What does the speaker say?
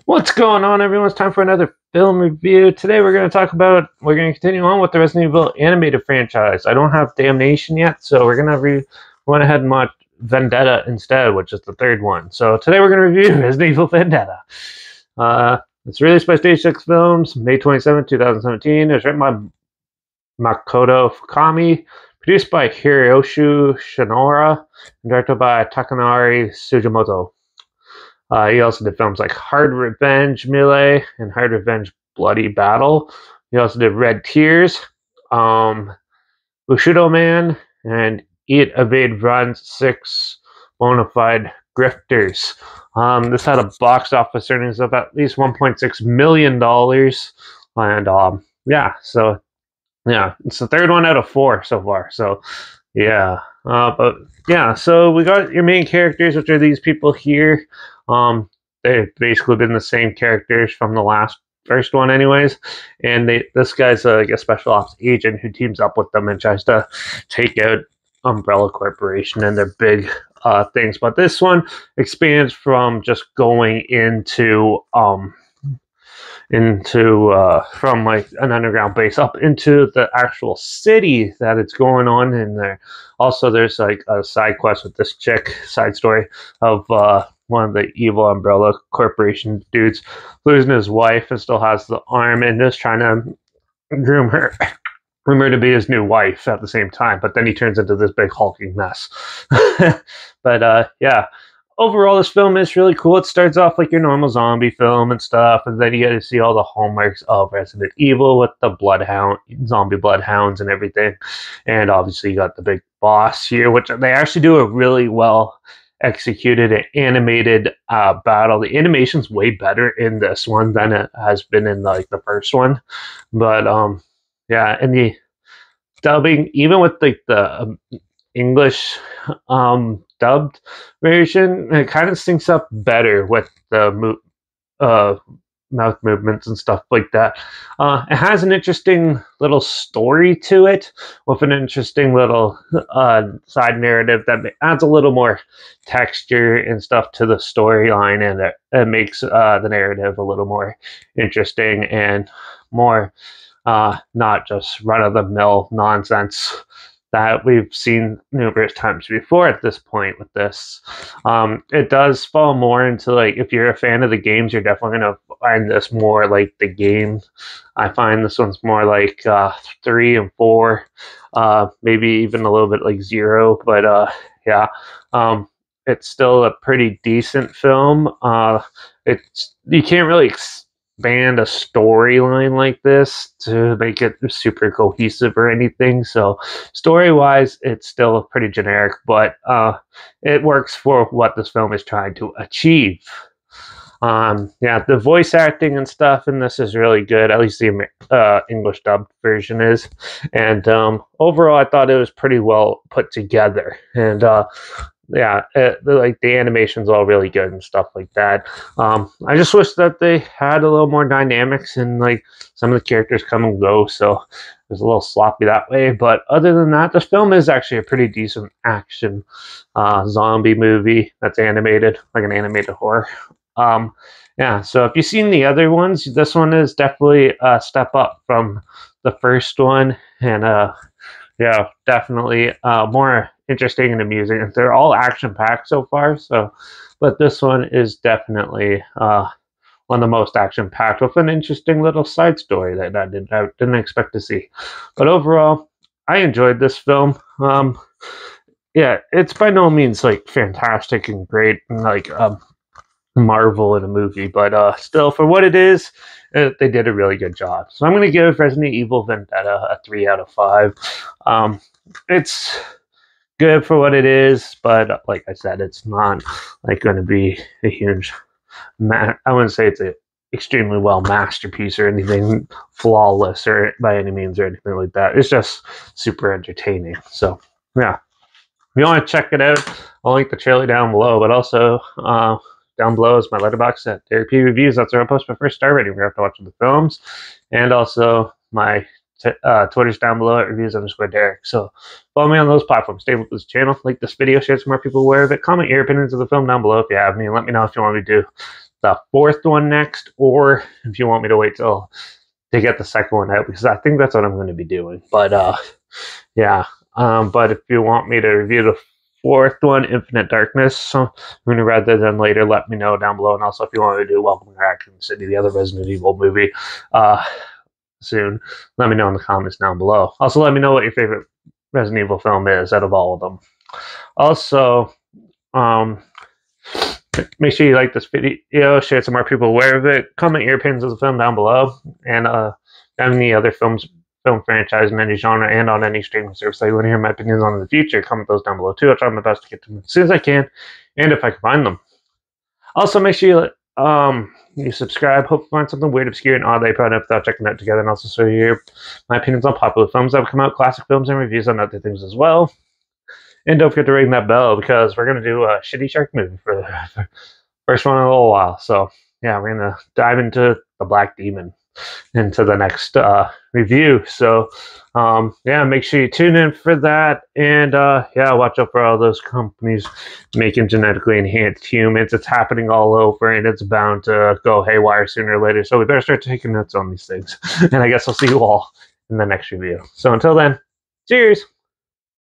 What's going on, everyone? It's time for another film review. Today we're going to continue on with the Resident Evil animated franchise. I don't have Damnation yet, so we're going to went ahead and watch Vendetta instead, which is the third one. So today we're going to review Resident Evil Vendetta. It's released by Stage 6 Films, May 27, 2017. It was written by Makoto Fukami, produced by Hiroshi Shinohara, and directed by Takanori Sugimoto. He also did films like Hard Revenge Melee and Hard Revenge Bloody Battle. He also did Red Tears, Bushido Man, and Eat, Evade, Run, 6 Bonafide Grifters. This had a box office earnings of at least $1.6 million. And yeah, it's the third one out of 4 so far. So yeah, so we got your main characters, which are these people here. They've basically been the same characters from the first one anyways, and this guy's like a special ops agent who teams up with them and tries to take out Umbrella Corporation and their big things. But this one expands from just going into from like an underground base up into the actual city that it's going on in there. Also, there's like a side quest with this chick, side story of one of the evil Umbrella Corporation dudes losing his wife and still has the arm and just trying to groom her to be his new wife at the same time, but then he turns into this big hulking mess. But yeah, overall this film is really cool. It starts off like your normal zombie film and stuff, and then you get to see all the hallmarks of Resident Evil with the zombie bloodhounds and everything. And obviously you got the big boss here, which they actually do a really well executed and animated battle. The animation's way better in this one than it has been in like the first one. But yeah, and the dubbing, even with like the English dubbed version, it kind of syncs up better with the mouth movements and stuff like that. It has an interesting little story to it, with an interesting little side narrative that adds a little more texture and stuff to the storyline, and it makes the narrative a little more interesting and more not just run-of-the-mill nonsense that we've seen numerous times before at this point with this. It does fall more into, like, if you're a fan of the games, you're definitely going to find this more like the game. I find this one's more like 3 and 4, maybe even a little bit like 0, but yeah. It's still a pretty decent film. You can't really expand a storyline like this to make it super cohesive or anything. So story-wise, it's still pretty generic, but it works for what this film is trying to achieve. Yeah, the voice acting and stuff in this is really good. At least the English dubbed version is. And overall, I thought it was pretty well put together. And yeah, like the animation's all really good and stuff like that. I just wish that they had a little more dynamics and like some of the characters come and go, so it was a little sloppy that way. But other than that, this film is actually a pretty decent action zombie movie that's animated, like an animated horror. Yeah, so if you've seen the other ones, this one is definitely a step up from the first one, and yeah, definitely more interesting and amusing. They're all action-packed so far, but this one is definitely one of the most action-packed, with an interesting little side story that I didn't expect to see. But overall, I enjoyed this film. Yeah, it's by no means like fantastic and great and like Marvel in a movie, but still, for what it is, they did a really good job. So I'm going to give Resident Evil Vendetta a 3 out of 5. It's good for what it is, but like I said, it's not like going to be a huge I wouldn't say it's a extremely well masterpiece or anything flawless or by any means or anything like that. It's just super entertaining. So yeah, if you want to check it out, I'll link the trailer down below, but also down below is my Letterbox at Derek P Reviews. That's where I post my first star rating after watching the films, and also my Twitter's down below at reviews_Derek. So follow me on those platforms. Stay with this channel. Like this video, share it so more people aware of it. Comment your opinions of the film down below if you have any, and let me know if you want me to do the fourth one next, or if you want me to wait till to get the second one out, because I think that's what I'm going to be doing. But yeah. But if you want me to review the fourth one, Infinite Darkness, sooner rather than later, let me know down below. And also, if you want me to do Welcome to Raccoon City, the other Resident Evil movie, soon, let me know in the comments down below. Also, let me know what your favorite Resident Evil film is out of all of them. Also, make sure you like this video, share it so more people aware of it, comment your opinions of the film down below, and any other film franchise in any genre and on any streaming service that you want to hear my opinions on in the future, comment those down below too. I'll try my best to get to them as soon as I can, and if I can find them. Also, make sure you subscribe. Hope you find something weird, obscure, and odd that you probably never thought checking out together, and also so you hear my opinions on popular films that have come out, classic films, and reviews on other things as well. And don't forget to ring that bell, because we're going to do a shitty shark movie for the first one in a little while. So, yeah, we're going to dive into the Black Demon into the next review. So, yeah, make sure you tune in for that. And, yeah, watch out for all those companies making genetically enhanced humans. It's happening all over, and it's bound to go haywire sooner or later. So we better start taking notes on these things. And I guess I'll see you all in the next review. So until then, cheers!